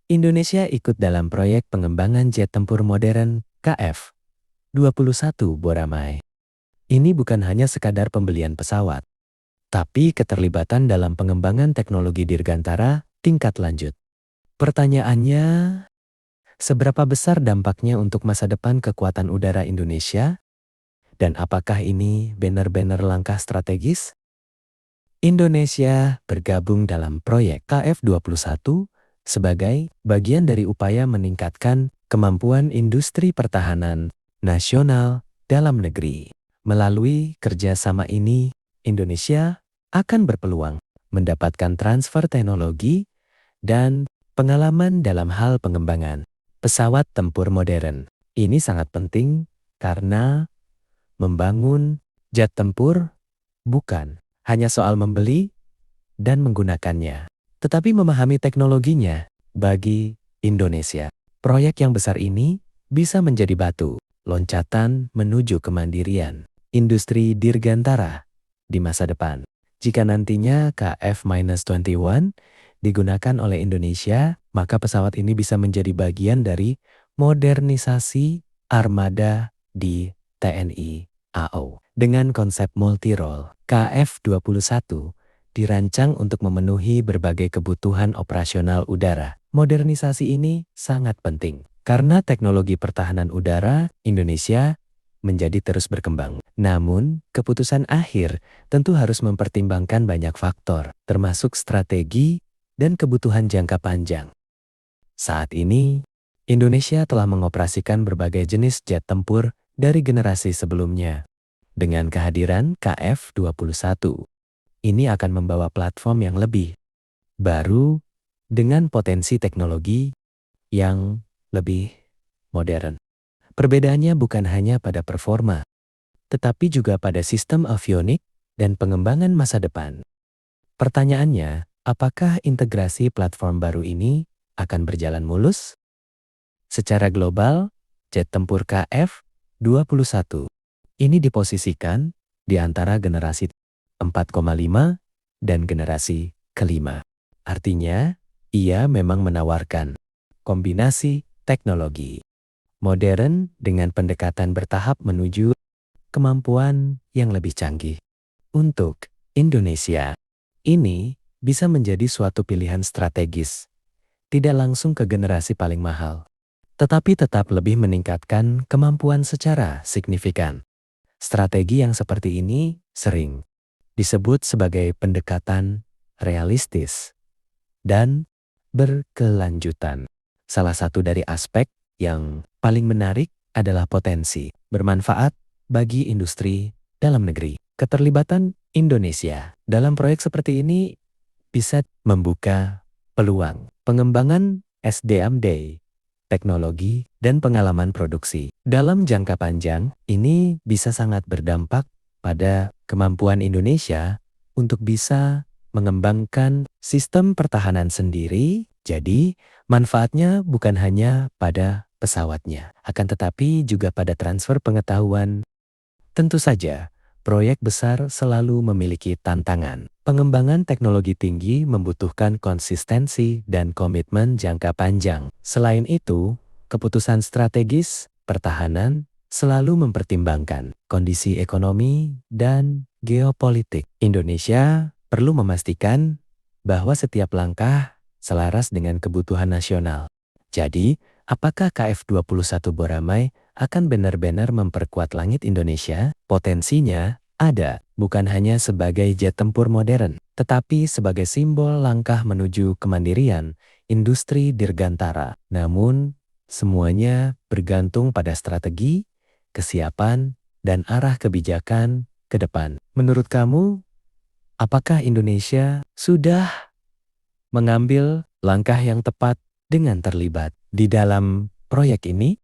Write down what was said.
Indonesia ikut dalam proyek pengembangan jet tempur modern KF-21 Boramai. Ini bukan hanya sekadar pembelian pesawat, tapi keterlibatan dalam pengembangan teknologi dirgantara tingkat lanjut. Pertanyaannya, seberapa besar dampaknya untuk masa depan kekuatan udara Indonesia? Dan apakah ini benar-benar langkah strategis? Indonesia bergabung dalam proyek KF-21 sebagai bagian dari upaya meningkatkan kemampuan industri pertahanan nasional dalam negeri. Melalui kerjasama ini, Indonesia akan berpeluang mendapatkan transfer teknologi dan pengalaman dalam hal pengembangan pesawat tempur modern. Ini sangat penting karena membangun jet tempur bukan hanya soal membeli dan menggunakannya, tetapi memahami teknologinya. Bagi Indonesia, proyek yang besar ini bisa menjadi batu loncatan menuju kemandirian industri dirgantara di masa depan. Jika nantinya KF-21 digunakan oleh Indonesia, maka pesawat ini bisa menjadi bagian dari modernisasi armada di TNI AO. Dengan konsep multi-role, KF-21 dirancang untuk memenuhi berbagai kebutuhan operasional udara. Modernisasi ini sangat penting karena teknologi pertahanan udara Indonesia menjadi terus berkembang. Namun, keputusan akhir tentu harus mempertimbangkan banyak faktor, termasuk strategi dan kebutuhan jangka panjang. Saat ini, Indonesia telah mengoperasikan berbagai jenis jet tempur dari generasi sebelumnya. Dengan kehadiran KF-21, ini akan membawa platform yang lebih baru dengan potensi teknologi yang lebih modern. Perbedaannya bukan hanya pada performa, tetapi juga pada sistem avionik dan pengembangan masa depan. Pertanyaannya, apakah integrasi platform baru ini akan berjalan mulus? Secara global, jet tempur KF-21 ini diposisikan di antara generasi 4,5 dan generasi kelima. Artinya, ia memang menawarkan kombinasi teknologi modern dengan pendekatan bertahap menuju kemampuan yang lebih canggih. Untuk Indonesia, ini bisa menjadi suatu pilihan strategis, tidak langsung ke generasi paling mahal, tetapi tetap lebih meningkatkan kemampuan secara signifikan. Strategi yang seperti ini sering disebut sebagai pendekatan realistis dan berkelanjutan. Salah satu dari aspek yang paling menarik adalah potensi bermanfaat bagi industri dalam negeri. Keterlibatan Indonesia dalam proyek seperti ini bisa membuka peluang pengembangan SDM, teknologi, dan pengalaman produksi. Dalam jangka panjang, ini bisa sangat berdampak pada kemampuan Indonesia untuk bisa mengembangkan sistem pertahanan sendiri. Jadi, manfaatnya bukan hanya pada pesawatnya, akan tetapi juga pada transfer pengetahuan. Tentu saja, proyek besar selalu memiliki tantangan. Pengembangan teknologi tinggi membutuhkan konsistensi dan komitmen jangka panjang. Selain itu, keputusan strategis pertahanan selalu mempertimbangkan kondisi ekonomi dan geopolitik. Indonesia perlu memastikan bahwa setiap langkah selaras dengan kebutuhan nasional. Jadi, apakah KF-21 Boramai akan benar-benar memperkuat langit Indonesia? Potensinya ada, bukan hanya sebagai jet tempur modern, tetapi sebagai simbol langkah menuju kemandirian industri dirgantara. Namun, semuanya bergantung pada strategi, kesiapan, dan arah kebijakan ke depan. Menurut kamu, apakah Indonesia sudah mengambil langkah yang tepat dengan terlibat di dalam proyek ini?